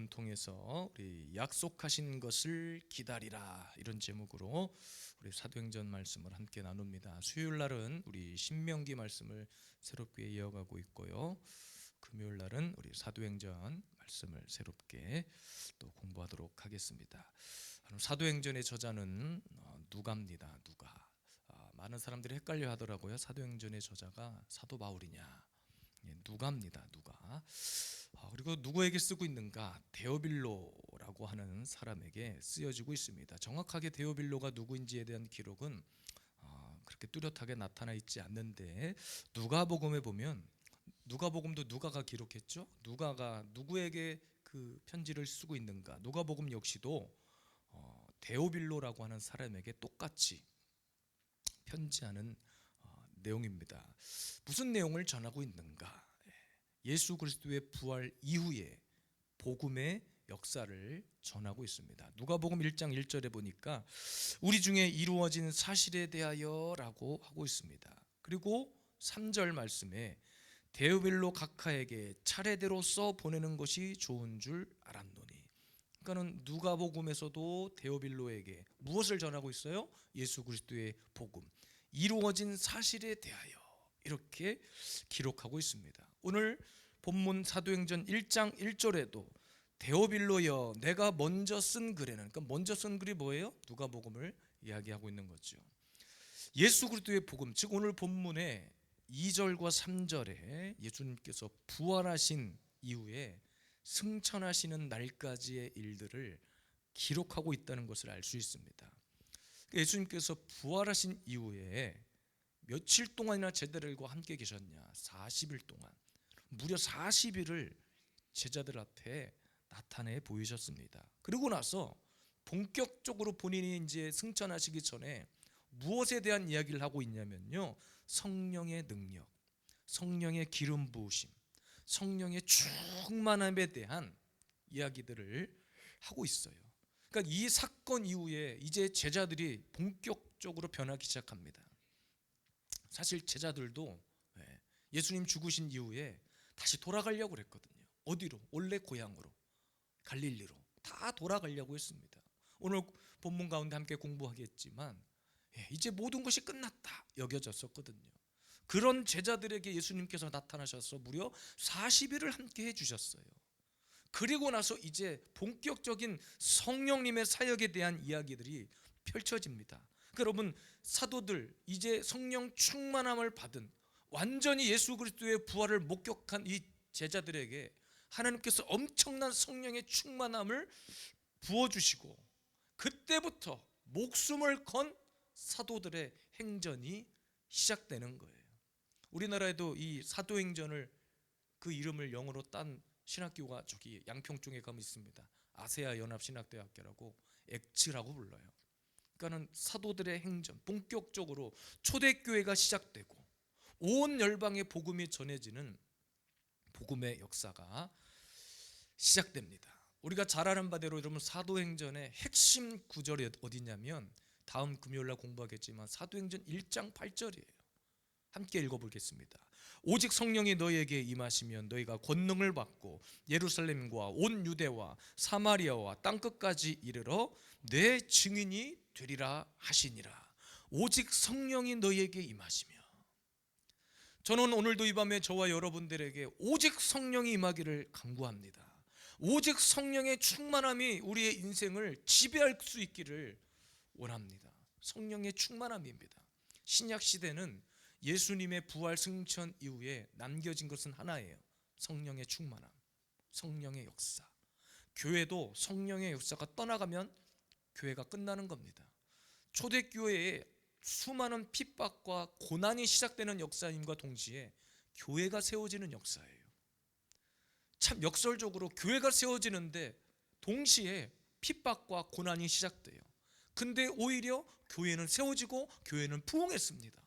시간을 통해서 우리 약속하신 것을 기다리라, 이런 제목으로 우리 사도행전 말씀을 함께 나눕니다. 수요일 날은 우리 신명기 말씀을 새롭게 이어가고 있고요, 금요일 날은 우리 사도행전 말씀을 새롭게 또 공부하도록 하겠습니다. 사도행전의 저자는 누가입니다. 누가. 많은 사람들이 헷갈려 하더라고요. 사도행전의 저자가 사도 바울이냐. 누가입니다. 누가. 그리고 누구에게 쓰고 있는가? 데오빌로라고 하는 사람에게 쓰여지고 있습니다. 정확하게 데오빌로가 누구인지에 대한 기록은 그렇게 뚜렷하게 나타나 있지 않는데, 누가복음에 보면, 누가복음도 누가가 기록했죠. 누가가 누구에게 그 편지를 쓰고 있는가? 누가복음 역시도 데오빌로라고 하는 사람에게 똑같이 편지하는 내용입니다. 무슨 내용을 전하고 있는가? 예수 그리스도의 부활 이후에 복음의 역사를 전하고 있습니다. 누가복음 1장 1절에 보니까 우리 중에 이루어진 사실에 대하여 라고 하고 있습니다. 그리고 3절 말씀에 데오빌로 각하에게 차례대로 써 보내는 것이 좋은 줄 알았노니. 그러니까는 누가복음에서도 데오빌로에게 무엇을 전하고 있어요? 예수 그리스도의 복음, 이루어진 사실에 대하여, 이렇게 기록하고 있습니다. 오늘 본문 사도행전 1장 1절에도 데오빌로여 내가 먼저 쓴 글에는, 그러니까 먼저 쓴 글이 뭐예요? 누가복음을 이야기하고 있는 거죠. 예수 그리스도의 복음, 즉 오늘 본문의 2절과 3절에 예수님께서 부활하신 이후에 승천하시는 날까지의 일들을 기록하고 있다는 것을 알 수 있습니다. 예수님께서 부활하신 이후에 며칠 동안이나 제자들과 함께 계셨냐? 40일 동안, 무려 40일을 제자들 앞에 나타내 보이셨습니다. 그리고 나서 본격적으로 본인이 이제 승천하시기 전에 무엇에 대한 이야기를 하고 있냐면요, 성령의 능력, 성령의 기름 부으심, 성령의 충만함에 대한 이야기들을 하고 있어요. 그러니까 이 사건 이후에 이제 제자들이 본격적으로 변하기 시작합니다. 사실 제자들도 예수님 죽으신 이후에 다시 돌아가려고 그랬거든요. 어디로? 원래 고향으로, 갈릴리로 다 돌아가려고 했습니다. 오늘 본문 가운데 함께 공부하겠지만 이제 모든 것이 끝났다 여겨졌었거든요. 그런 제자들에게 예수님께서 나타나셔서 무려 40일을 함께 해주셨어요. 그리고 나서 이제 본격적인 성령님의 사역에 대한 이야기들이 펼쳐집니다. 여러분, 사도들, 이제 성령 충만함을 받은, 완전히 예수 그리스도의 부활을 목격한 이 제자들에게 하나님께서 엄청난 성령의 충만함을 부어주시고, 그때부터 목숨을 건 사도들의 행전이 시작되는 거예요. 우리나라에도 이 사도행전을, 그 이름을 영어로 딴 신학교가 저기 양평 쪽에 가면 있습니다. 아세아 연합신학대학교라고, 엑츠라고 불러요. 그러니까는 사도들의 행전, 본격적으로 초대교회가 시작되고 온 열방에 복음이 전해지는 복음의 역사가 시작됩니다. 우리가 잘 아는 바대로 여러분, 사도행전의 핵심 구절이 어디냐면, 다음 금요일날 공부하겠지만 사도행전 1장 8절이에요. 함께 읽어보겠습니다. 오직 성령이 너희에게 임하시면 너희가 권능을 받고 예루살렘과 온 유대와 사마리아와 땅끝까지 이르러 내 증인이 되리라 하시니라. 오직 성령이 너희에게 임하시며. 저는 오늘도 이 밤에 저와 여러분들에게 오직 성령이 임하기를 간구합니다. 오직 성령의 충만함이 우리의 인생을 지배할 수 있기를 원합니다. 성령의 충만함입니다. 신약 시대는 예수님의 부활 승천 이후에 남겨진 것은 하나예요. 성령의 충만함, 성령의 역사. 교회도 성령의 역사가 떠나가면 교회가 끝나는 겁니다. 초대교회에 수많은 핍박과 고난이 시작되는 역사임과 동시에 교회가 세워지는 역사예요. 참 역설적으로 교회가 세워지는데 동시에 핍박과 고난이 시작돼요. 근데 오히려 교회는 세워지고 교회는 부흥했습니다.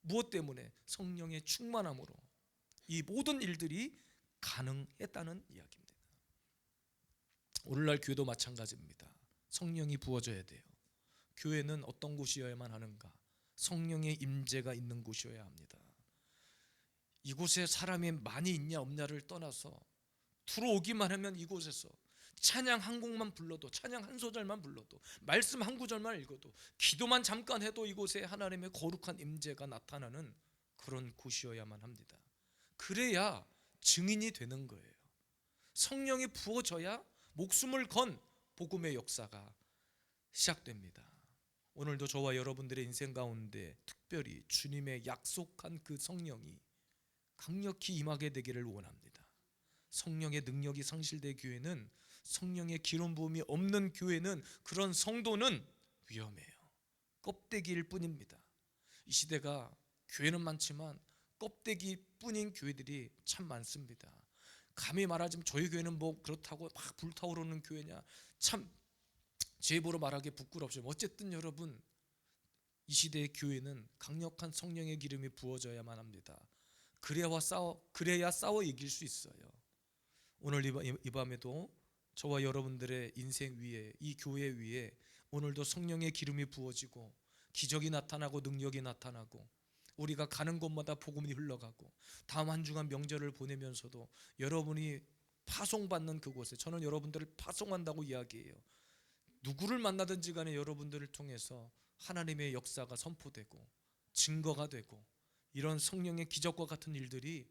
무엇 때문에? 성령의 충만함으로 이 모든 일들이 가능했다는 이야기입니다. 오늘날 교회도 마찬가지입니다. 성령이 부어져야 돼요. 교회는 어떤 곳이어야만 하는가? 성령의 임재가 있는 곳이어야 합니다. 이곳에 사람이 많이 있냐 없냐를 떠나서 들어오기만 하면 이곳에서 찬양 한 곡만 불러도, 찬양 한 소절만 불러도, 말씀 한 구절만 읽어도, 기도만 잠깐 해도 이곳에 하나님의 거룩한 임재가 나타나는 그런 곳이어야만 합니다. 그래야 증인이 되는 거예요. 성령이 부어져야 목숨을 건 복음의 역사가 시작됩니다. 오늘도 저와 여러분들의 인생 가운데 특별히 주님의 약속한 그 성령이 강력히 임하게 되기를 원합니다. 성령의 능력이 상실된 교회는, 성령의 기름 부음이 없는 교회는, 그런 성도는 위험해요. 껍데기일 뿐입니다. 이 시대가 교회는 많지만 껍데기뿐인 교회들이 참 많습니다. 감히 말하자면 저희 교회는 뭐 그렇다고 막 불타오르는 교회냐, 참 제 입으로 말하기 부끄럽지만 어쨌든 여러분, 이 시대의 교회는 강력한 성령의 기름이 부어져야만 합니다. 그래야 싸워 이길 수 있어요. 오늘 이 밤에도 저와 여러분들의 인생 위에, 이 교회 위에 오늘도 성령의 기름이 부어지고 기적이 나타나고 능력이 나타나고 우리가 가는 곳마다 복음이 흘러가고 다음 한 주간 명절을 보내면서도 여러분이 파송받는 그곳에, 저는 여러분들을 파송한다고 이야기해요. 누구를 만나든지 간에 여러분들을 통해서 하나님의 역사가 선포되고 증거가 되고 이런 성령의 기적과 같은 일들이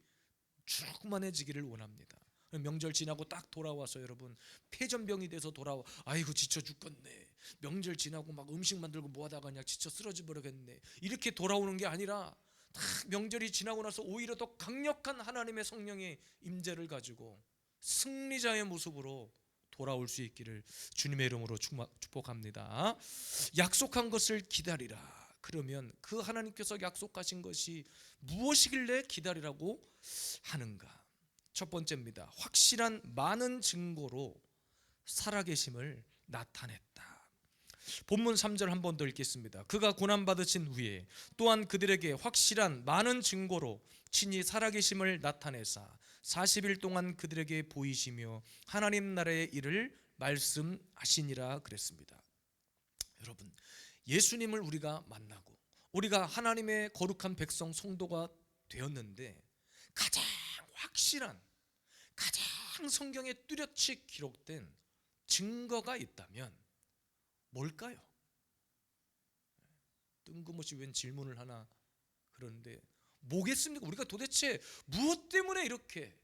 충만해지기를 원합니다. 명절 지나고 딱 돌아와서 여러분 폐전병이 돼서 돌아와, 아이고 지쳐 죽겠네, 명절 지나고 막 음식 만들고 뭐하다가 그냥 지쳐 쓰러져 버리겠네, 이렇게 돌아오는 게 아니라 딱 명절이 지나고 나서 오히려 더 강력한 하나님의 성령의 임재를 가지고 승리자의 모습으로 돌아올 수 있기를 주님의 이름으로 축복합니다. 약속한 것을 기다리라. 그러면 그 하나님께서 약속하신 것이 무엇이길래 기다리라고 하는가? 첫 번째입니다. 확실한 많은 증거로 살아계심을 나타냈다. 본문 3절 한 번 더 읽겠습니다. 그가 고난받으신 후에 또한 그들에게 확실한 많은 증거로 친히 살아계심을 나타내사 40일 동안 그들에게 보이시며 하나님 나라의 일을 말씀하시니라 그랬습니다. 여러분, 예수님을 우리가 만나고 우리가 하나님의 거룩한 백성 성도가 되었는데 가장 확실한, 가장 성경에 뚜렷이 기록된 증거가 있다면 뭘까요? 뜬금없이 웬 질문을 하나 그러는데 뭐겠습니까? 우리가 도대체 무엇 때문에 이렇게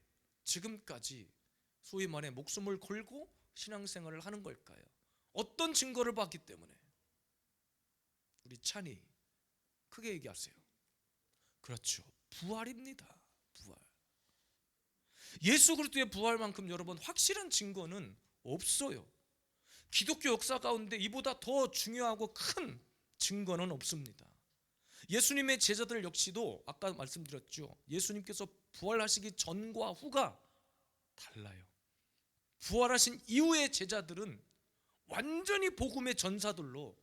지금까지 소위 말해 목숨을 걸고 신앙생활을 하는 걸까요? 어떤 증거를 봤기 때문에? 우리 찬이 크게 얘기하세요. 그렇죠, 부활입니다. 부활. 예수 그리스도의 부활만큼 여러분 확실한 증거는 없어요. 기독교 역사 가운데 이보다 더 중요하고 큰 증거는 없습니다. 예수님의 제자들 역시도 아까 말씀드렸죠. 예수님께서 부활하시기 전과 후가 달라요. 부활하신 이후의 제자들은 완전히 복음의 전사들로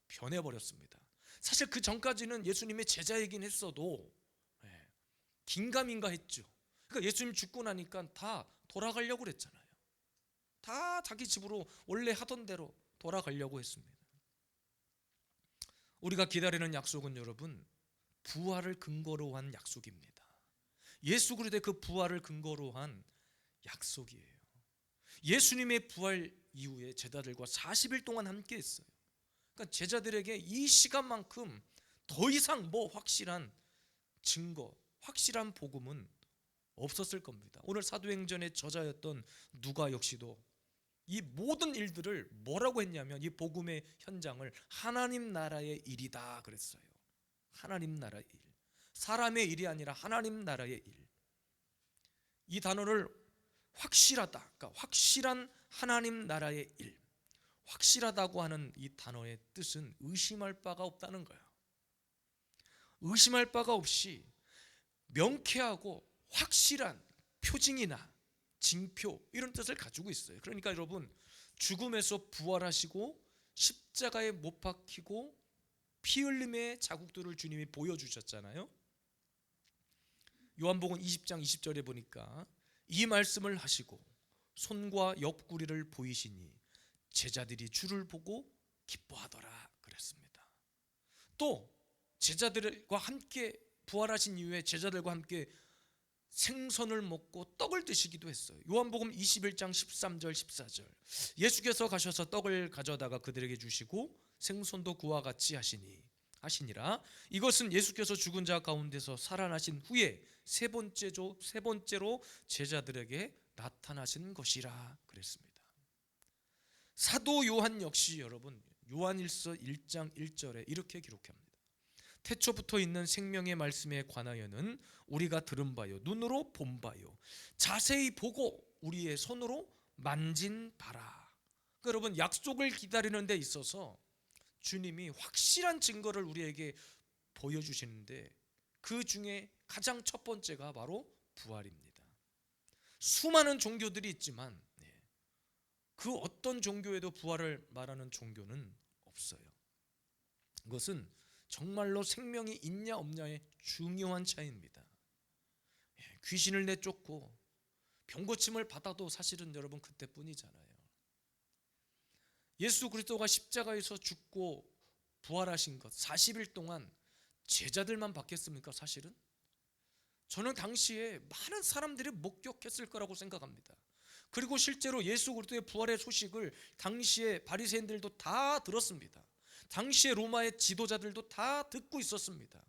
변해버렸습니다. 사실 그 전까지는 예수님의 제자이긴 했어도 긴가민가 했죠. 그러니까 예수님 죽고 나니까 다 돌아가려고 그랬잖아요. 다 자기 집으로 원래 하던 대로 돌아가려고 했습니다. 우리가 기다리는 약속은 여러분 부활을 근거로 한 약속입니다. 예수 그리스도의 그 부활을 근거로 한 약속이에요. 예수님의 부활 이후에 제자들과 40일 동안 함께 했어요. 그러니까 제자들에게 이 시간만큼 더 이상 뭐 확실한 증거, 확실한 복음은 없었을 겁니다. 오늘 사도행전의 저자였던 누가 역시도 이 모든 일들을 뭐라고 했냐면 이 복음의 현장을 하나님 나라의 일이다 그랬어요. 하나님 나라의 일, 사람의 일이 아니라 하나님 나라의 일. 이 단어를 확실하다, 그러니까 확실한 하나님 나라의 일, 확실하다고 하는 이 단어의 뜻은 의심할 바가 없다는 거예요. 의심할 바가 없이 명쾌하고 확실한 표징이나 징표 이런 뜻을 가지고 있어요. 그러니까 여러분 죽음에서 부활하시고 십자가에 못 박히고 피 흘림의 자국들을 주님이 보여주셨잖아요. 요한복음 20장 20절에 보니까 이 말씀을 하시고 손과 옆구리를 보이시니 제자들이 주를 보고 기뻐하더라 그랬습니다. 또 제자들과 함께 부활하신 이후에 제자들과 함께 생선을 먹고 떡을 드시기도 했어요. 요한복음 21장 13절 14절 예수께서 가셔서 떡을 가져다가 그들에게 주시고 생선도 그와 같이 하시니라. 이것은 예수께서 죽은 자 가운데서 살아나신 후에 세 번째로 제자들에게 나타나신 것이라 그랬습니다. 사도 요한 역시 여러분 요한일서 1장 1절에 이렇게 기록합니다. 태초부터 있는 생명의 말씀에 관하여는 우리가 들은 바요 눈으로 본 바요 자세히 보고 우리의 손으로 만진 바라. 그러니까 여러분 약속을 기다리는 데 있어서 주님이 확실한 증거를 우리에게 보여주시는데 그 중에 가장 첫 번째가 바로 부활입니다. 수많은 종교들이 있지만 그 어떤 종교에도 부활을 말하는 종교는 없어요. 그것은 정말로 생명이 있냐 없냐의 중요한 차이입니다. 귀신을 내쫓고 병고침을 받아도 사실은 여러분 그때뿐이잖아요. 예수 그리스도가 십자가에서 죽고 부활하신 것 40일 동안 제자들만 받겠습니까? 사실은 저는 당시에 많은 사람들이 목격했을 거라고 생각합니다. 그리고 실제로 예수 그리스도의 부활의 소식을 당시에 바리새인들도 다 들었습니다. 당시에 로마의 지도자들도 다 듣고 있었습니다.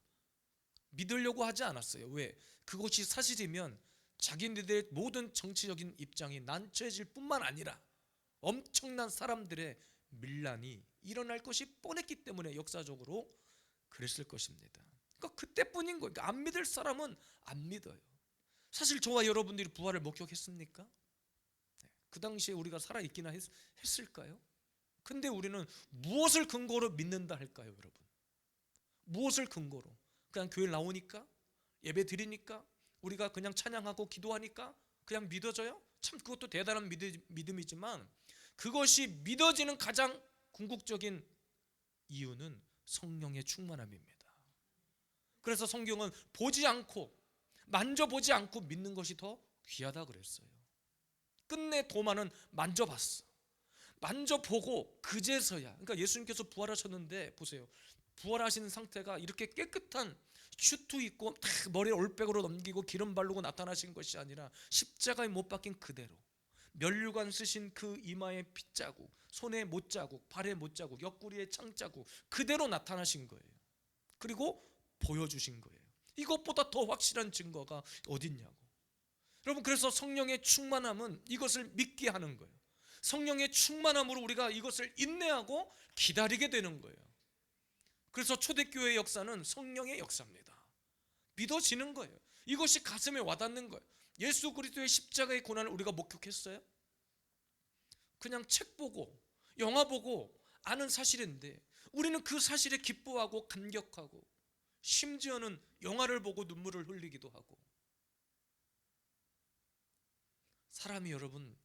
믿으려고 하지 않았어요. 왜? 그것이 사실이면 자기네들의 모든 정치적인 입장이 난처해질 뿐만 아니라 엄청난 사람들의 밀란이 일어날 것이 뻔했기 때문에 역사적으로 그랬을 것입니다. 그러니까 그때뿐인 거예요. 그러니까 안 믿을 사람은 안 믿어요. 사실 저와 여러분들이 부활을 목격했습니까? 그 당시에 우리가 살아있기나 했을까요? 근데 우리는 무엇을 근거로 믿는다 할까요, 여러분? 무엇을 근거로? 그냥 교회 나오니까? 예배 드리니까? 우리가 그냥 찬양하고 기도하니까? 그냥 믿어져요? 참 그것도 대단한 믿음이지만 그것이 믿어지는 가장 궁극적인 이유는 성령의 충만함입니다. 그래서 성경은 보지 않고 만져보지 않고 믿는 것이 더 귀하다 그랬어요. 끝내 도마는 만져봤어. 만져보고 그제서야, 그러니까 예수님께서 부활하셨는데 보세요, 부활하시는 상태가 이렇게 깨끗한 슈트 입고 머리에 올백으로 넘기고 기름 바르고 나타나신 것이 아니라 십자가에 못 박힌 그대로 면류관 쓰신 그 이마에 핏자국, 손에 못자국, 발에 못자국, 옆구리에 창자국 그대로 나타나신 거예요. 그리고 보여주신 거예요. 이것보다 더 확실한 증거가 어딨냐고. 여러분, 그래서 성령의 충만함은 이것을 믿게 하는 거예요. 성령의 충만함으로 우리가 이것을 인내하고 기다리게 되는 거예요. 그래서 초대교회의 역사는 성령의 역사입니다. 믿어지는 거예요. 이것이 가슴에 와닿는 거예요. 예수 그리스도의 십자가의 고난을 우리가 목격했어요? 그냥 책 보고 영화 보고 아는 사실인데 우리는 그 사실에 기뻐하고 감격하고 심지어는 영화를 보고 눈물을 흘리기도 하고. 사람이 여러분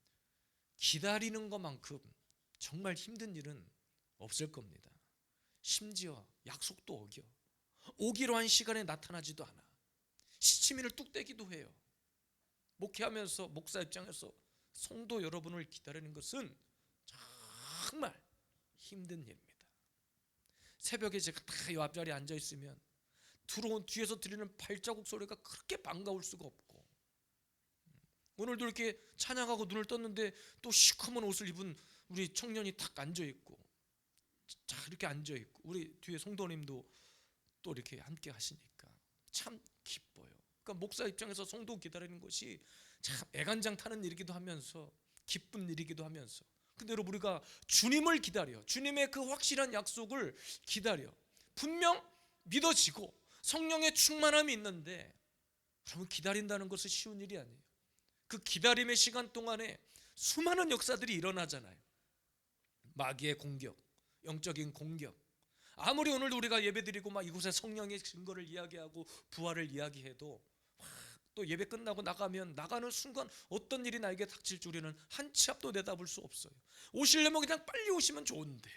기다리는 것만큼 정말 힘든 일은 없을 겁니다. 심지어 약속도 어겨 오기로 한 시간에 나타나지도 않아. 시치미를 뚝 떼기도 해요. 목회하면서 목사 입장에서 성도 여러분을 기다리는 것은 정말 힘든 일입니다. 새벽에 제가 다 이 앞자리에 앉아 있으면 들어온 뒤에서 들리는 발자국 소리가 그렇게 반가울 수가 없고, 오늘도 이렇게 찬양하고 눈을 떴는데 또 시커먼 옷을 입은 우리 청년이 딱 앉아 있고, 자 이렇게 앉아 있고, 우리 뒤에 성도님도 또 이렇게 함께 하시니까 참 기뻐요. 그러니까 목사 입장에서 성도 기다리는 것이 참 애간장 타는 일이기도 하면서 기쁜 일이기도 하면서, 근데 여러분 우리가 주님을 기다려, 주님의 그 확실한 약속을 기다려, 분명 믿어지고 성령의 충만함이 있는데 여러분 기다린다는 것은 쉬운 일이 아니에요. 그 기다림의 시간 동안에 수많은 역사들이 일어나잖아요. 마귀의 공격, 영적인 공격. 아무리 오늘도 우리가 예배드리고 막 이곳에 성령의 증거를 이야기하고 부활을 이야기해도 또 예배 끝나고 나가는 순간 어떤 일이 나에게 닥칠 줄 우리는 한 치 앞도 내다볼 수 없어요. 오시려면 그냥 빨리 오시면 좋은데.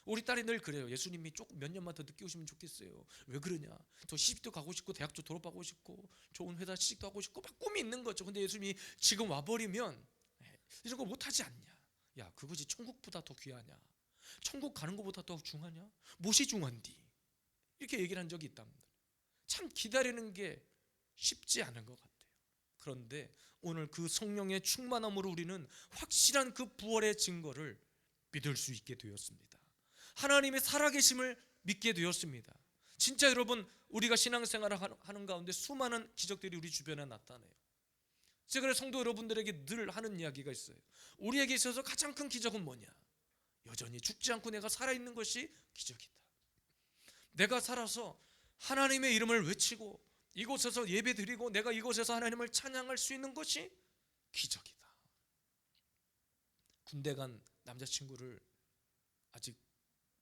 우리 딸이 늘 그래요. 예수님이 조금 몇 년만 더 늦게 오시면 좋겠어요. 왜 그러냐? 저 시집도 가고 싶고 대학도 졸업하고 싶고 좋은 회사 취직도 하고 싶고 막 꿈이 있는 거죠. 근데 예수님이 지금 와버리면 이런 거 못하지 않냐? 야, 그것이 천국보다 더 귀하냐? 천국 가는 것보다 더 중하냐? 무엇이 중한디? 이렇게 얘기를 한 적이 있답니다. 참 기다리는 게 쉽지 않은 것 같아요. 그런데 오늘 그 성령의 충만함으로 우리는 확실한 그 부활의 증거를 믿을 수 있게 되었습니다. 하나님의 살아계심을 믿게 되었습니다. 진짜 여러분, 우리가 신앙생활을 하는 가운데 수많은 기적들이 우리 주변에 나타나요. 제가 성도 여러분들에게 늘 하는 이야기가 있어요. 우리에게 있어서 가장 큰 기적은 뭐냐? 여전히 죽지 않고 내가 살아있는 것이 기적이다. 내가 살아서 하나님의 이름을 외치고 이곳에서 예배드리고 내가 이곳에서 하나님을 찬양할 수 있는 것이 기적이다. 군대 간 남자친구를 아직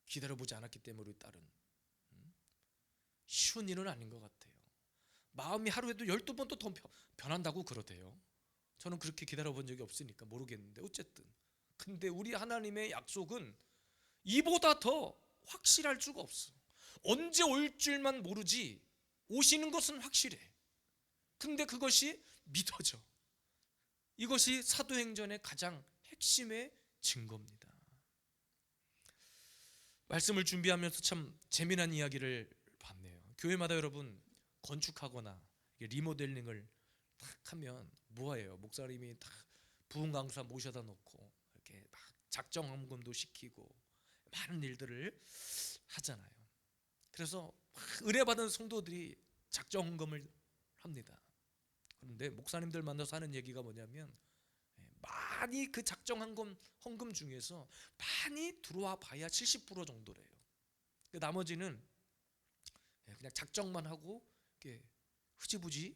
기다려보지 않았기 때문에 우리 딸은 쉬운 일은 아닌 것 같아요. 마음이 하루에도 12번도 더 변한다고 그러대요. 저는 그렇게 기다려본 적이 없으니까 모르겠는데 어쨌든 근데 우리 하나님의 약속은 이보다 더 확실할 수가 없어. 언제 올 줄만 모르지 오시는 것은 확실해. 근데 그것이 믿어져. 이것이 사도행전의 가장 핵심의 증거입니다. 말씀을 준비하면서 참 재미난 이야기를 봤네요. 교회마다 여러분 건축하거나 리모델링을 딱 하면 뭐예요? 목사님이 다 부흥 강사 모셔다 놓고 이렇게 막 작정 헌금도 시키고 많은 일들을 하잖아요. 그래서 의뢰받은 성도들이 작정 헌금을 합니다. 그런데 목사님들 만나서 하는 얘기가 뭐냐면 많이 그 작정 헌금 중에서 많이 들어와 봐야 70% 정도래요. 나머지는 그냥 작정만 하고 흐지부지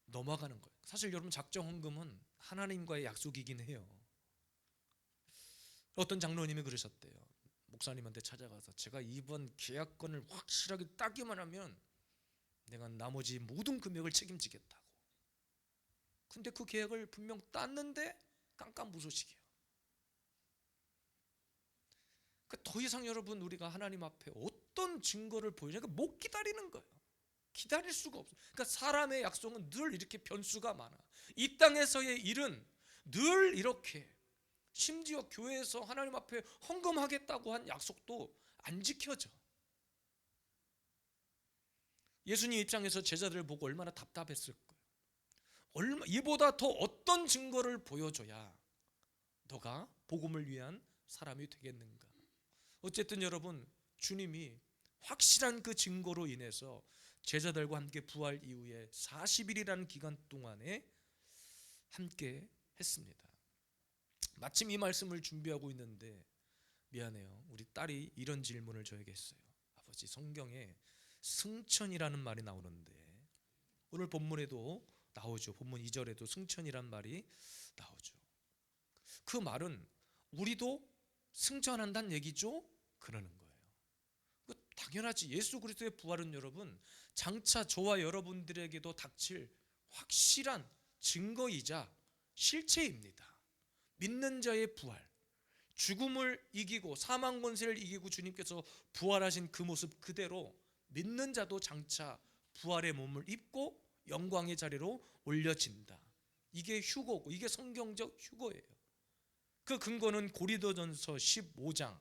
넘어가는 거예요. 사실 여러분 작정 헌금은 하나님과의 약속이긴 해요. 어떤 장로님이 그러셨대요. 목사님한테 찾아가서 제가 이번 계약건을 확실하게 따기만 하면 내가 나머지 모든 금액을 책임지겠다고. 근데 그 계약을 분명 땄는데 깜깜무소식이에요. 그러니까 더 이상 여러분 우리가 하나님 앞에 어떤 증거를 보여주니까 못 기다리는 거예요. 기다릴 수가 없어요. 그러니까 사람의 약속은 늘 이렇게 변수가 많아. 이 땅에서의 일은 늘 이렇게, 심지어 교회에서 하나님 앞에 헌금하겠다고 한 약속도 안 지켜져. 예수님 입장에서 제자들을 보고 얼마나 답답했을 거예요. 이보다 더 어떤 증거를 보여줘야 너가 복음을 위한 사람이 되겠는가. 어쨌든 여러분, 주님이 확실한 그 증거로 인해서 제자들과 함께 부활 이후에 40일이라는 기간 동안에 함께 했습니다. 마침 이 말씀을 준비하고 있는데 미안해요. 우리 딸이 이런 질문을 저에게 했어요. 아버지, 성경에 승천이라는 말이 나오는데 오늘 본문에도 나오죠. 본문 2절에도 승천이란 말이 나오죠. 그 말은 우리도 승천한다는 얘기죠? 그러는 거예요. 당연하지. 예수 그리스도의 부활은 여러분 장차 저와 여러분들에게도 닥칠 확실한 증거이자 실체입니다. 믿는 자의 부활, 죽음을 이기고 사망 권세를 이기고 주님께서 부활하신 그 모습 그대로 믿는 자도 장차 부활의 몸을 입고 영광의 자리로 올려진다. 이게 휴거고, 이게 성경적 휴거예요. 그 근거는 고린도전서 15장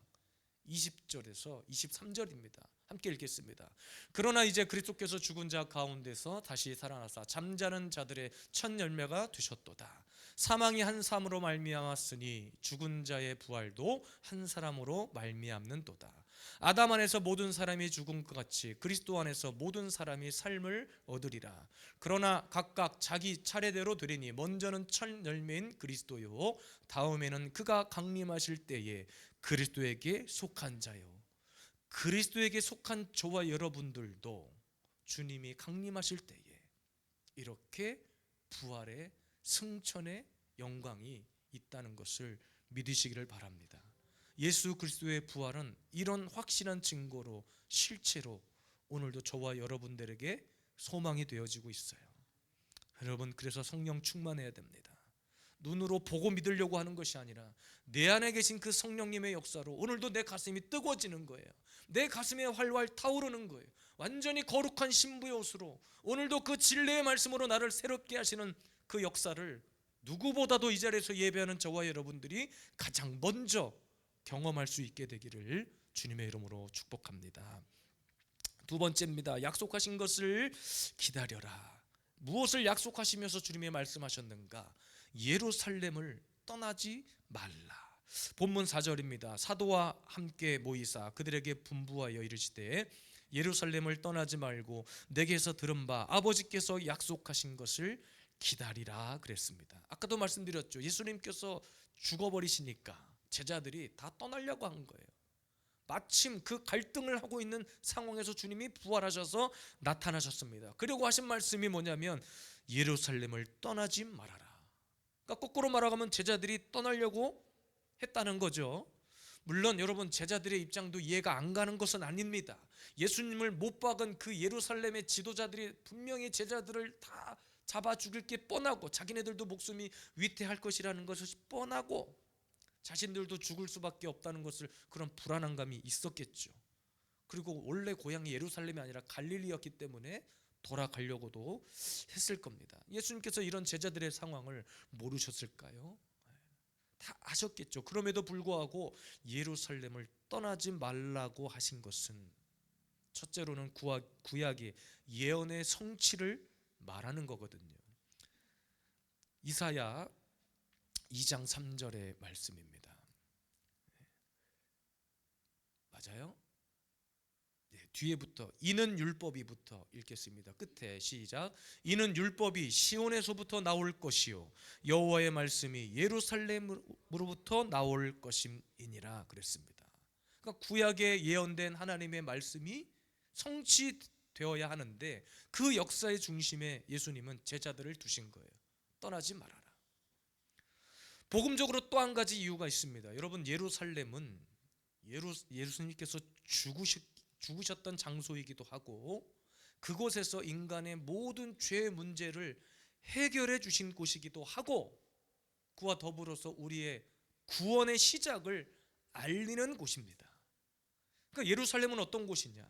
20절에서 23절입니다. 함께 읽겠습니다. 그러나 이제 그리스도께서 죽은 자 가운데서 다시 살아나사 잠자는 자들의 첫 열매가 되셨도다. 사망이 한 사람으로 말미암았으니 죽은 자의 부활도 한 사람으로 말미암는도다. 아담 안에서 모든 사람이 죽은 것 같이 그리스도 안에서 모든 사람이 삶을 얻으리라. 그러나 각각 자기 차례대로 되리니 먼저는 첫 열매인 그리스도요 다음에는 그가 강림하실 때에 그리스도에게 속한 자요. 그리스도에게 속한 저와 여러분들도 주님이 강림하실 때에 이렇게 부활의 승천의 영광이 있다는 것을 믿으시기를 바랍니다. 예수 그리스도의 부활은 이런 확실한 증거로 실체로 오늘도 저와 여러분들에게 소망이 되어지고 있어요. 여러분, 그래서 성령 충만해야 됩니다. 눈으로 보고 믿으려고 하는 것이 아니라 내 안에 계신 그 성령님의 역사로 오늘도 내 가슴이 뜨거워지는 거예요. 내 가슴에 활활 타오르는 거예요. 완전히 거룩한 신부의 옷으로 오늘도 그 진리의 말씀으로 나를 새롭게 하시는 그 역사를 누구보다도 이 자리에서 예배하는 저와 여러분들이 가장 먼저 경험할 수 있게 되기를 주님의 이름으로 축복합니다. 두 번째입니다. 약속하신 것을 기다려라. 무엇을 약속하시면서 주님이 말씀하셨는가? 예루살렘을 떠나지 말라. 본문 4절입니다. 사도와 함께 모이사 그들에게 분부하여 이르시되 예루살렘을 떠나지 말고 내게서 들은 바 아버지께서 약속하신 것을 기다리라 그랬습니다. 아까도 말씀드렸죠. 예수님께서 죽어버리시니까 제자들이 다 떠나려고 한 거예요. 마침 그 갈등을 하고 있는 상황에서 주님이 부활하셔서 나타나셨습니다. 그리고 하신 말씀이 뭐냐면 예루살렘을 떠나지 말아라. 그러니까 거꾸로 말하면 제자들이 떠나려고 했다는 거죠. 물론 여러분, 제자들의 입장도 이해가 안 가는 것은 아닙니다. 예수님을 못 박은 그 예루살렘의 지도자들이 분명히 제자들을 다 잡아 죽일 게 뻔하고 자기네들도 목숨이 위태할 것이라는 것이 뻔하고 자신들도 죽을 수밖에 없다는 것을, 그런 불안한 감이 있었겠죠. 그리고 원래 고향이 예루살렘이 아니라 갈릴리였기 때문에 돌아가려고도 했을 겁니다. 예수님께서 이런 제자들의 상황을 모르셨을까요? 다 아셨겠죠. 그럼에도 불구하고 예루살렘을 떠나지 말라고 하신 것은 첫째로는 구약의 예언의 성취를 말하는 거거든요. 이사야 2장 3절의 말씀입니다. 맞아요? 네, 뒤에부터 이는 율법이부터 읽겠습니다. 끝에 시작. 이는 율법이 시온에서부터 나올 것이요 여호와의 말씀이 예루살렘으로부터 나올 것임이니라 그랬습니다. 그러니까 구약에 예언된 하나님의 말씀이 성취되어야 하는데 그 역사의 중심에 예수님은 제자들을 두신 거예요. 떠나지 말아라. 복음적으로 또 한 가지 이유가 있습니다. 여러분, 예루살렘은 예수님께서 죽으셨던 장소이기도 하고 그곳에서 인간의 모든 죄 문제를 해결해 주신 곳이기도 하고 그와 더불어서 우리의 구원의 시작을 알리는 곳입니다. 그러니까 예루살렘은 어떤 곳이냐?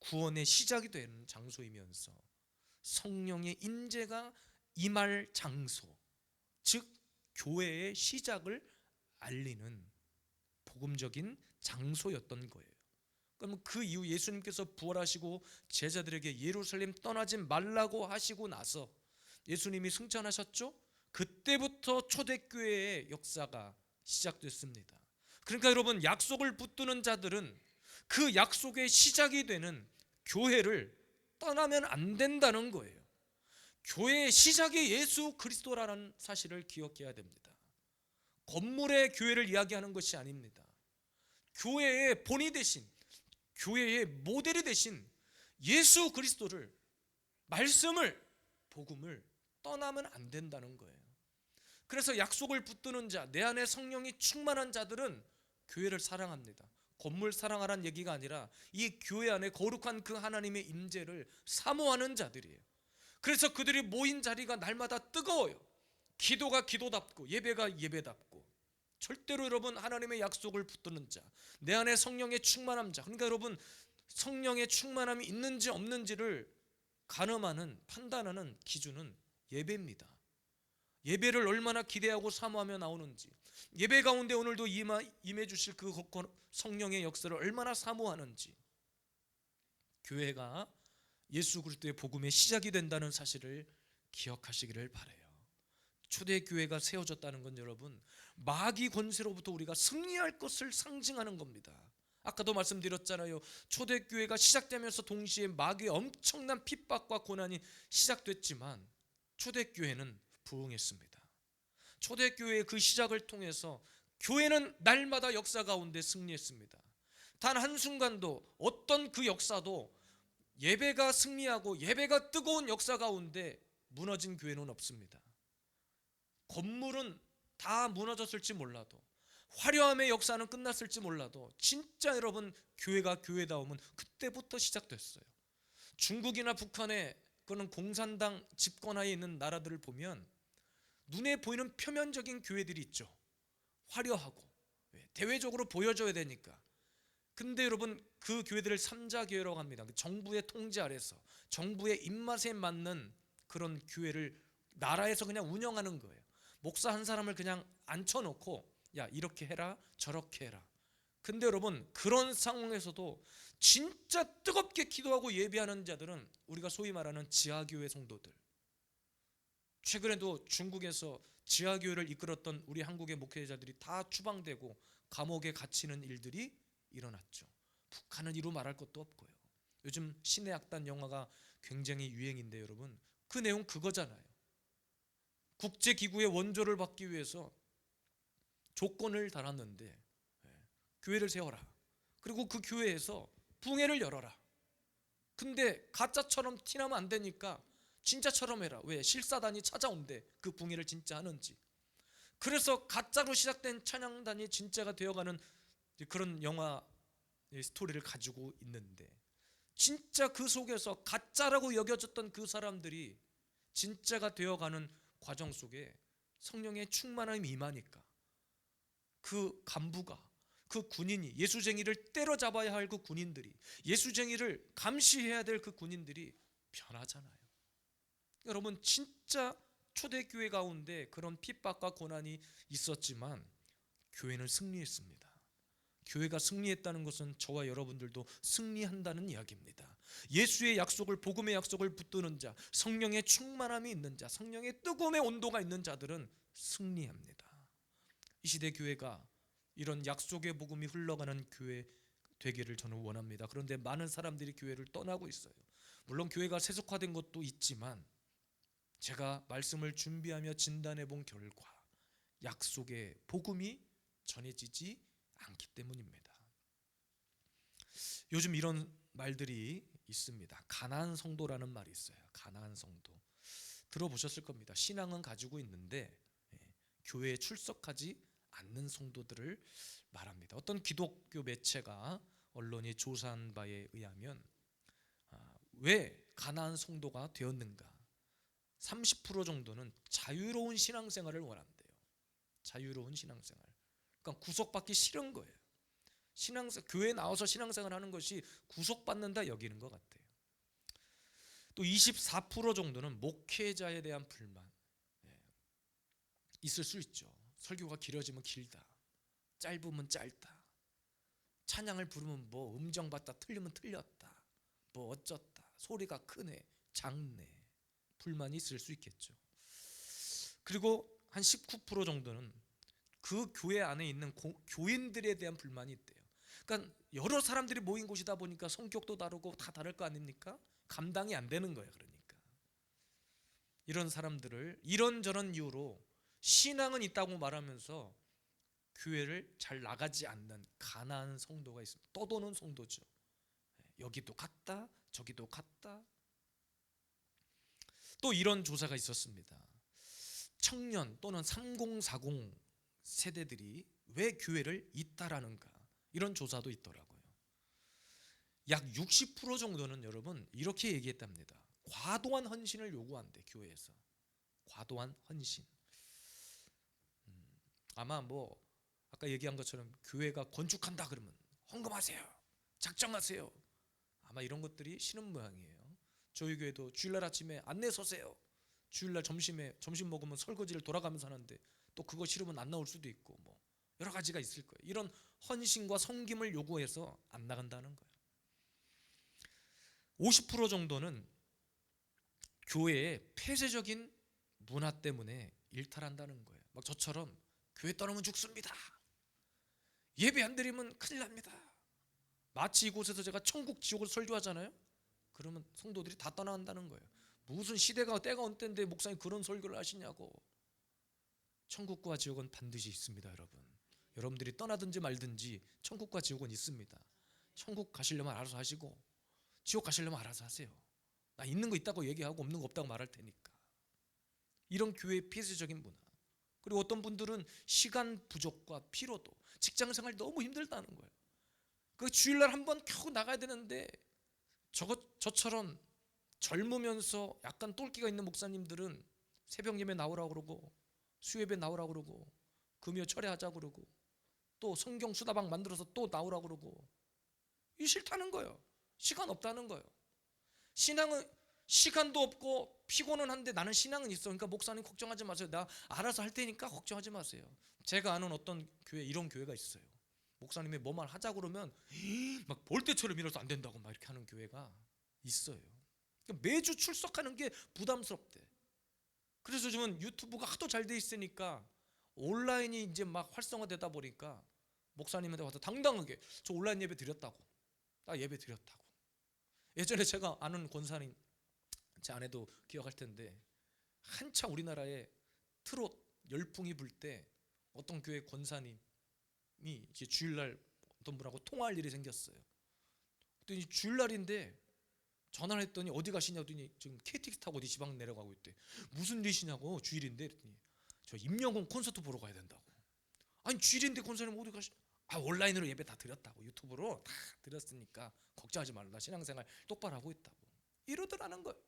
구원의 시작이 되는 장소이면서 성령의 인재가 임할 장소, 즉 교회의 시작을 알리는 복음적인 장소였던 거예요. 그러면 그 이후 예수님께서 부활하시고 제자들에게 예루살렘 떠나지 말라고 하시고 나서 예수님이 승천하셨죠? 그때부터 초대교회의 역사가 시작됐습니다. 그러니까 여러분, 약속을 붙드는 자들은 그 약속의 시작이 되는 교회를 떠나면 안 된다는 거예요. 교회의 시작이 예수 그리스도라는 사실을 기억해야 됩니다. 건물의 교회를 이야기하는 것이 아닙니다. 교회의 본이 되신, 교회의 모델이 되신 예수 그리스도를, 말씀을, 복음을 떠나면 안 된다는 거예요. 그래서 약속을 붙드는 자, 내 안에 성령이 충만한 자들은 교회를 사랑합니다. 건물 사랑하라는 얘기가 아니라 이 교회 안에 거룩한 그 하나님의 임재를 사모하는 자들이에요. 그래서 그들이 모인 자리가 날마다 뜨거워요. 기도가 기도답고 예배가 예배답고. 절대로 여러분, 하나님의 약속을 붙드는 자, 내 안에 성령의 충만함 자, 그러니까 여러분, 성령의 충만함이 있는지 없는지를 가늠하는, 판단하는 기준은 예배입니다. 예배를 얼마나 기대하고 사모하며 나오는지, 예배 가운데 오늘도 임해 주실 그 성령의 역사를 얼마나 사모하는지, 교회가 예수 그리스도의 복음의 시작이 된다는 사실을 기억하시기를 바라요. 초대교회가 세워졌다는 건 여러분, 마귀 권세로부터 우리가 승리할 것을 상징하는 겁니다. 아까도 말씀드렸잖아요. 초대교회가 시작되면서 동시에 마귀의 엄청난 핍박과 고난이 시작됐지만 초대교회는 부흥했습니다. 초대교회의 그 시작을 통해서 교회는 날마다 역사 가운데 승리했습니다. 단 한순간도 어떤 그 역사도 예배가 승리하고 예배가 뜨거운 역사 가운데 무너진 교회는 없습니다. 건물은 다 무너졌을지 몰라도, 화려함의 역사는 끝났을지 몰라도, 진짜 여러분, 교회가 교회다움은 그때부터 시작됐어요. 중국이나 북한에 그런 공산당 집권하에 있는 나라들을 보면 눈에 보이는 표면적인 교회들이 있죠. 화려하고 대외적으로 보여줘야 되니까. 근데 여러분, 그 교회들을 삼자교회라고 합니다. 정부의 통제 아래서 정부의 입맛에 맞는 그런 교회를 나라에서 그냥 운영하는 거예요. 목사 한 사람을 그냥 앉혀놓고 야, 이렇게 해라 저렇게 해라. 근데 여러분, 그런 상황에서도 진짜 뜨겁게 기도하고 예배하는 자들은 우리가 소위 말하는 지하교회 성도들, 최근에도 중국에서 지하교회를 이끌었던 우리 한국의 목회자들이 다 추방되고 감옥에 갇히는 일들이 일어났죠. 북한은 이루 말할 것도 없고요. 요즘 신의 악단 영화가 굉장히 유행인데 여러분, 그 내용 그거잖아요. 국제기구의 원조를 받기 위해서 조건을 달았는데 교회를 세워라. 그리고 그 교회에서 붕회를 열어라. 근데 가짜처럼 티나면 안 되니까 진짜처럼 해라. 왜? 실사단이 찾아온대. 그 붕회를 진짜 하는지. 그래서 가짜로 시작된 찬양단이 진짜가 되어가는 그런 영화 스토리를 가지고 있는데, 진짜 그 속에서 가짜라고 여겨졌던 그 사람들이 진짜가 되어가는 과정 속에 성령의 충만함이 임하니까 그 간부가, 그 군인이, 예수쟁이를 때려잡아야 할 그 군인들이, 예수쟁이를 감시해야 될 그 군인들이 변하잖아요. 여러분, 진짜 초대교회 가운데 그런 핍박과 고난이 있었지만 교회는 승리했습니다. 교회가 승리했다는 것은 저와 여러분들도 승리한다는 이야기입니다. 예수의 약속을, 복음의 약속을 붙드는 자, 성령의 충만함이 있는 자, 성령의 뜨거움의 온도가 있는 자들은 승리합니다. 이 시대 교회가 이런 약속의 복음이 흘러가는 교회 되기를 저는 원합니다. 그런데 많은 사람들이 교회를 떠나고 있어요. 물론 교회가 세속화된 것도 있지만 제가 말씀을 준비하며 진단해 본 결과 약속의 복음이 전해지지 않기 때문입니다. 요즘 이런 말들이 있습니다. 가나안 성도라는 말이 있어요. 가나안 성도. 들어보셨을 겁니다. 신앙은 가지고 있는데 교회에 출석하지 않는 성도들을 말합니다. 어떤 기독교 매체가 언론이 조사한 바에 의하면 왜 가나안 성도가 되었는가? 30% 정도는 자유로운 신앙생활을 원한대요. 자유로운 신앙생활. 그러니까 구속받기 싫은 거예요. 교회에 나와서 신앙생활 하는 것이 구속받는다 여기는 것 같아요. 또 24% 정도는 목회자에 대한 불만. 있을 수 있죠. 설교가 길어지면 길다, 짧으면 짧다, 찬양을 부르면 뭐 음정 봤다 틀리면 틀렸다, 뭐 어쩌다, 소리가 크네 작네, 불만이 있을 수 있겠죠. 그리고 한 19% 정도는 그 교회 안에 있는 교인들에 대한 불만이 있대요. 그러니까 여러 사람들이 모인 곳이다 보니까 성격도 다르고 다 다를 거 아닙니까? 감당이 안 되는 거예요. 그러니까 이런 사람들을 이런저런 이유로 신앙은 있다고 말하면서 교회를 잘 나가지 않는 가난한 성도가 있습니다. 떠도는 성도죠. 여기도 갔다 저기도 갔다. 또 이런 조사가 있었습니다. 청년 또는 3040 세대들이 왜 교회를 잇따라는가, 이런 조사도 있더라고요. 약 60% 정도는 여러분 이렇게 얘기했답니다. 과도한 헌신을 요구한대. 교회에서 과도한 헌신. 아마 뭐 아까 얘기한 것처럼 교회가 건축한다 그러면 헌금하세요, 작정하세요, 아마 이런 것들이 싫은 모양이에요. 저희 교회도 주일날 아침에 안내 서세요, 주일날 점심 먹으면 설거지를 돌아가면서 하는데 또 그거 싫으면 안 나올 수도 있고 뭐 여러 가지가 있을 거예요. 이런 헌신과 섬김을 요구해서 안 나간다는 거예요. 50% 정도는 교회의 폐쇄적인 문화 때문에 일탈한다는 거예요. 막 저처럼 교회 떠나면 죽습니다, 예배 안 드리면 큰일 납니다. 마치 이곳에서 제가 천국 지옥을 설교하잖아요. 그러면 성도들이 다 떠나간다는 거예요. 무슨 시대가 때가 온 때인데 목사님 그런 설교를 하시냐고. 천국과 지옥은 반드시 있습니다. 여러분들이 떠나든지 말든지 천국과 지옥은 있습니다. 천국 가시려면 알아서 하시고 지옥 가시려면 알아서 하세요. 나 있는 거 있다고 얘기하고 없는 거 없다고 말할 테니까. 이런 교회의 폐쇄적인 문화. 그리고 어떤 분들은 시간 부족과 피로도, 직장생활 너무 힘들다는 거예요. 그 주일날 한번 겨우 나가야 되는데 저처럼 젊으면서 약간 똘끼가 있는 목사님들은 새벽 예배 나오라고 그러고 수요예배 나오라고 그러고 금요 철회하자고 그러고 또 성경 수다방 만들어서 또 나오라고 그러고, 이 싫다는 거예요. 시간 없다는 거예요. 신앙은 시간도 없고 피곤은 한데 나는 신앙은 있어. 그러니까 목사님 걱정하지 마세요, 나 알아서 할 테니까 걱정하지 마세요. 제가 아는 어떤 교회, 이런 교회가 있어요. 목사님이 뭐만 하자 그러면 막 볼때처럼 일어서 안 된다고 막 이렇게 하는 교회가 있어요. 그러니까 매주 출석하는 게 부담스럽대. 그래서 요즘은 유튜브가 하도 잘 돼 있으니까 온라인이 이제 막 활성화되다 보니까 목사님한테 와서 당당하게 저 온라인 예배 드렸다고, 나 예배 드렸다고. 예전에 제가 아는 권사님, 제 아내도 기억할 텐데, 한참 우리나라에 트롯 열풍이 불 때 어떤 교회 권사님이 이제 주일날 어떤 분하고 통화할 일이 생겼어요. 그랬더니 주일날인데 전화를 했더니 어디 가시냐고 했더니 지금 KTX 타고 어디 지방 내려가고 있대. 무슨 일이시냐고, 주일인데. 그랬더니 저 임영웅 콘서트 보러 가야 된다고. 아니 주일인데 권사님 어디 가시? 아 온라인으로 예배 다 드렸다고, 유튜브로 다 드렸으니까 걱정하지 말라, 신앙생활 똑바로 하고 있다고 이러더라는 거예요.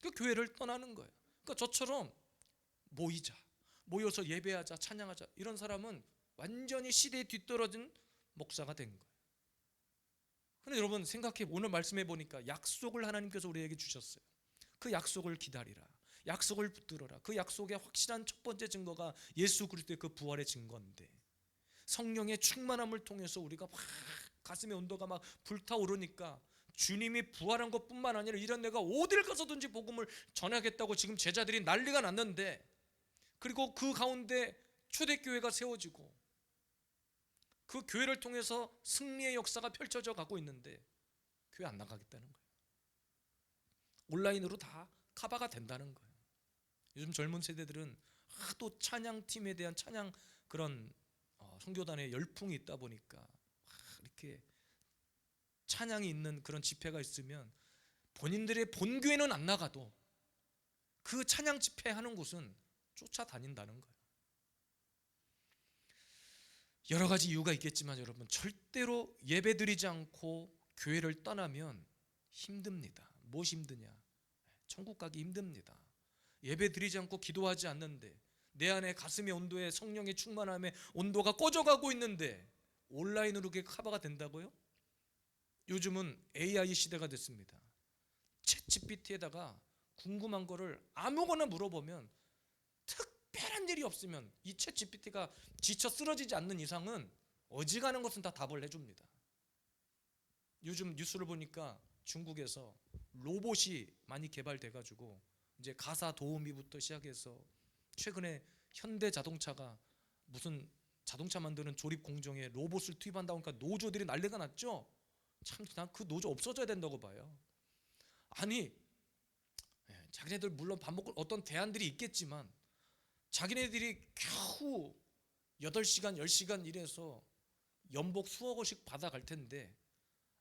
그 교회를 떠나는 거예요. 그러니까 저처럼 모여서 예배하자, 찬양하자, 이런 사람은 완전히 시대에 뒤떨어진 목사가 된 거예요. 그런데 여러분 생각해, 오늘 말씀해 보니까 약속을 하나님께서 우리에게 주셨어요. 그 약속을 기다리라, 약속을 붙들어라. 그 약속의 확실한 첫 번째 증거가 예수 그리스도의 그 부활의 증거인데, 성령의 충만함을 통해서 우리가 막 가슴의 온도가 막 불타오르니까 주님이 부활한 것뿐만 아니라 이런 내가 어딜 가서든지 복음을 전하겠다고 지금 제자들이 난리가 났는데, 그리고 그 가운데 초대교회가 세워지고 그 교회를 통해서 승리의 역사가 펼쳐져 가고 있는데 교회 안 나가겠다는 거예요. 온라인으로 다 커버가 된다는 거예요. 요즘 젊은 세대들은 하도 찬양팀에 대한 찬양 그런 선교단의 열풍이 있다 보니까 이렇게 찬양이 있는 그런 집회가 있으면 본인들의 본교회는 안 나가도 그 찬양 집회하는 곳은 쫓아다닌다는 거예요. 여러 가지 이유가 있겠지만 여러분, 절대로 예배드리지 않고 교회를 떠나면 힘듭니다. 무엇이 힘드냐? 천국 가기 힘듭니다. 예배드리지 않고 기도하지 않는데, 내 안에 가슴의 온도에 성령의 충만함에 온도가 꺼져가고 있는데 온라인으로 그게 커버가 된다고요? 요즘은 AI 시대가 됐습니다. 챗GPT에다가 궁금한 거를 아무거나 물어보면, 특별한 일이 없으면 이 챗GPT가 지쳐 쓰러지지 않는 이상은 어지간한 것은 다 답을 해줍니다. 요즘 뉴스를 보니까 중국에서 로봇이 많이 개발돼가지고 이제 가사 도우미부터 시작해서 최근에 현대 자동차가 무슨 자동차 만드는 조립 공정에 로봇을 투입한다고 하니까 노조들이 난리가 났죠. 참, 난 그 노조 없어져야 된다고 봐요. 아니, 자기네들 물론 밥 먹고 어떤 대안들이 있겠지만 자기네들이 겨우 8시간 10시간 일해서 연봉 수억 원씩 받아갈 텐데,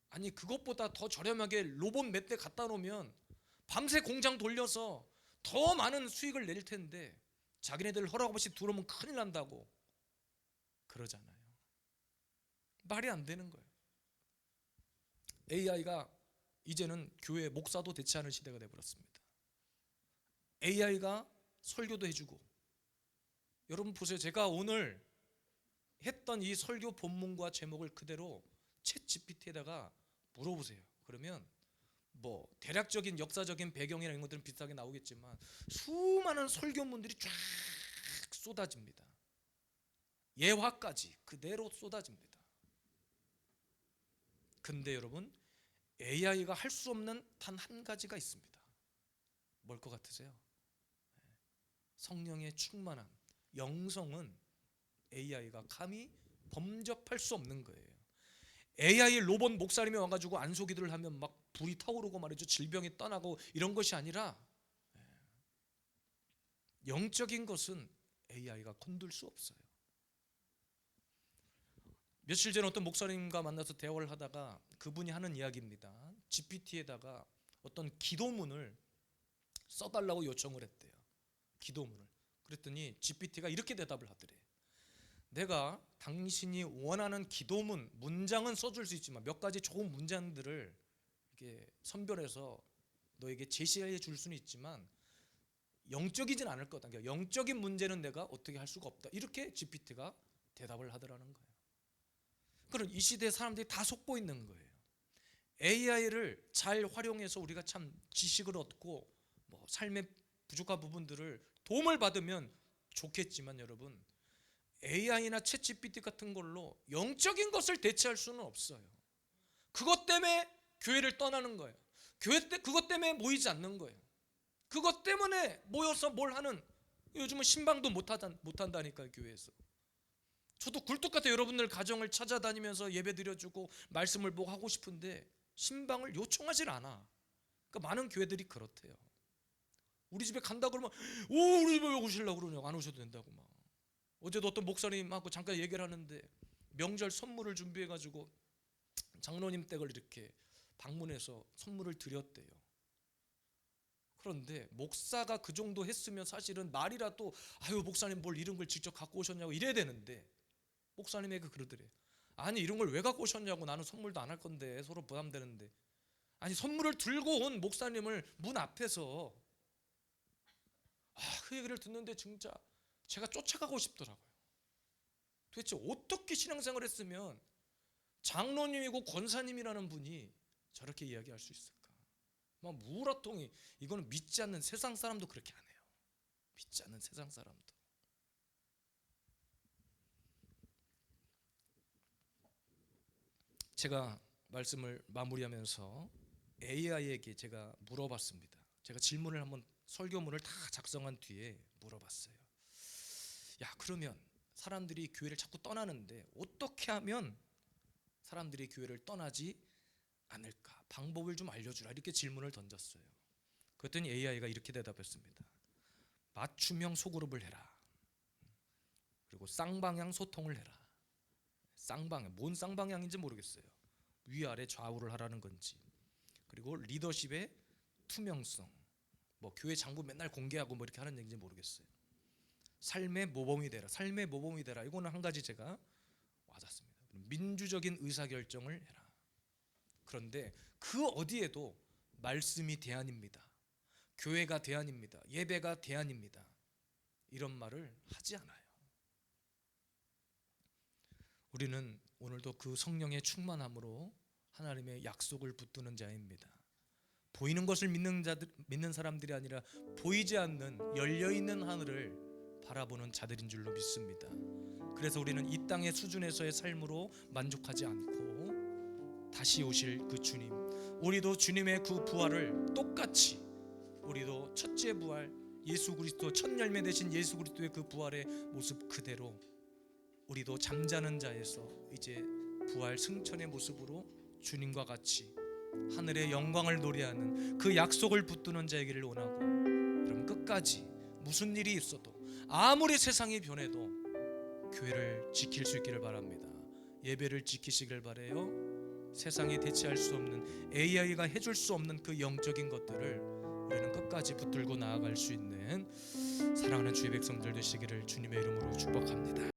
아니 그것보다 더 저렴하게 로봇 몇 대 갖다 놓으면 밤새 공장 돌려서 더 많은 수익을 낼 텐데 자기네들 허락 없이 들어오면 큰일 난다고 그러잖아요. 말이 안 되는 거예요. AI가 이제는 교회 목사도 대체하는 시대가 되어버렸습니다. AI가 설교도 해주고, 여러분 보세요. 제가 오늘 했던 이 설교 본문과 제목을 그대로 챗 GPT에다가 물어보세요. 그러면 뭐 대략적인 역사적인 배경이나 이런 것들은 비슷하게 나오겠지만 수많은 설교문들이 쫙 쏟아집니다. 예화까지 그대로 쏟아집니다. 근데 여러분, AI가 할 수 없는 단 한 가지가 있습니다. 뭘 것 같으세요? 성령의 충만한 영성은 AI가 감히 범접할 수 없는 거예요. AI 로봇 목사님이 와가지고 안소기도를 하면 막 불이 타오르고 말이죠. 질병이 떠나고 이런 것이 아니라 영적인 것은 AI가 건들 수 없어요. 며칠 전에 어떤 목사님과 만나서 대화를 하다가 그분이 하는 이야기입니다. GPT에다가 어떤 기도문을 써달라고 요청을 했대요. 기도문을. 그랬더니 GPT가 이렇게 대답을 하더래. 내가 당신이 원하는 기도문 문장은 써줄 수 있지만 몇 가지 좋은 문장들을 이렇게 선별해서 너에게 제시해 줄 수는 있지만 영적이진 않을 거다. 그러니까 영적인 문제는 내가 어떻게 할 수가 없다. 이렇게 GPT가 대답을 하더라는 거예요. 그럼 이 시대에 사람들이 다 속고 있는 거예요. AI를 잘 활용해서 우리가 참 지식을 얻고 뭐 삶의 부족한 부분들을 도움을 받으면 좋겠지만 여러분, AI나 챗GPT 같은 걸로 영적인 것을 대체할 수는 없어요. 그것 때문에 교회를 떠나는 거예요. 교회 때 그것 때문에 모이지 않는 거예요. 그것 때문에 모여서 뭘 하는, 요즘은 신방도 못한다니까요, 교회에서. 저도 굴뚝 같아 여러분들 가정을 찾아다니면서 예배 드려주고 말씀을 보고 하고 싶은데 신방을 요청하질 않아. 그러니까 많은 교회들이 그렇대요. 우리 집에 간다 그러면 우리 집에 왜 오시려고 그러냐고, 안 오셔도 된다고 막. 어제도 어떤 목사님하고 잠깐 얘기를 하는데 명절 선물을 준비해가지고 장로님 댁을 이렇게 방문해서 선물을 드렸대요. 그런데 목사가 그 정도 했으면 사실은 말이라도 아유 목사님 뭘 이런 걸 직접 갖고 오셨냐고 이래야 되는데, 목사님에게 그러더래. 아니 이런 걸 왜 갖고 오셨냐고, 나는 선물도 안 할 건데 서로 부담되는데. 아니 선물을 들고 온 목사님을 문 앞에서 그 얘기를 듣는데 진짜 제가 쫓아가고 싶더라고요. 도대체 어떻게 신앙생활을 했으면 장로님이고 권사님이라는 분이 저렇게 이야기할 수 있을까? 막 무라통이, 이거는 믿지 않는 세상 사람도 그렇게 안 해요. 믿지 않는 세상 사람도. 제가 말씀을 마무리하면서 AI에게 제가 물어봤습니다. 제가 질문을 한번, 설교문을 다 작성한 뒤에 물어봤어요. 야, 그러면 사람들이 교회를 자꾸 떠나는데 어떻게 하면 사람들이 교회를 떠나지 않을까? 방법을 좀 알려주라. 이렇게 질문을 던졌어요. 그랬더니 AI가 이렇게 대답했습니다. 맞춤형 소그룹을 해라. 그리고 쌍방향 소통을 해라. 쌍방향, 뭔 쌍방향인지 모르겠어요. 위아래 좌우를 하라는 건지. 그리고 리더십의 투명성, 뭐 교회 장부 맨날 공개하고 뭐 이렇게 하는 얘기인지 모르겠어요. 삶의 모범이 되라. 삶의 모범이 되라. 이거는 한 가지 제가 와닿습니다. 민주적인 의사결정을 해라. 그런데 그 어디에도 말씀이 대안입니다. 교회가 대안입니다. 예배가 대안입니다. 이런 말을 하지 않아요. 우리는 오늘도 그 성령의 충만함으로 하나님의 약속을 붙드는 자입니다. 보이는 것을 믿는 사람들이 아니라 보이지 않는 열려있는 하늘을 바라보는 자들인 줄로 믿습니다. 그래서 우리는 이 땅의 수준에서의 삶으로 만족하지 않고 다시 오실 그 주님, 우리도 주님의 그 부활을 똑같이, 우리도 첫째 부활 예수 그리스도, 첫 열매 되신 예수 그리스도의 그 부활의 모습 그대로 우리도 잠자는 자에서 이제 부활 승천의 모습으로 주님과 같이 하늘의 영광을 노래하는 그 약속을 붙드는 자이기를 원하고, 그럼 끝까지 무슨 일이 있어도 아무리 세상이 변해도 교회를 지킬 수 있기를 바랍니다. 예배를 지키시길 바라요. 세상이 대체할 수 없는, AI가 해줄 수 없는 그 영적인 것들을 우리는 끝까지 붙들고 나아갈 수 있는 사랑하는 주의 백성들 되시기를 주님의 이름으로 축복합니다.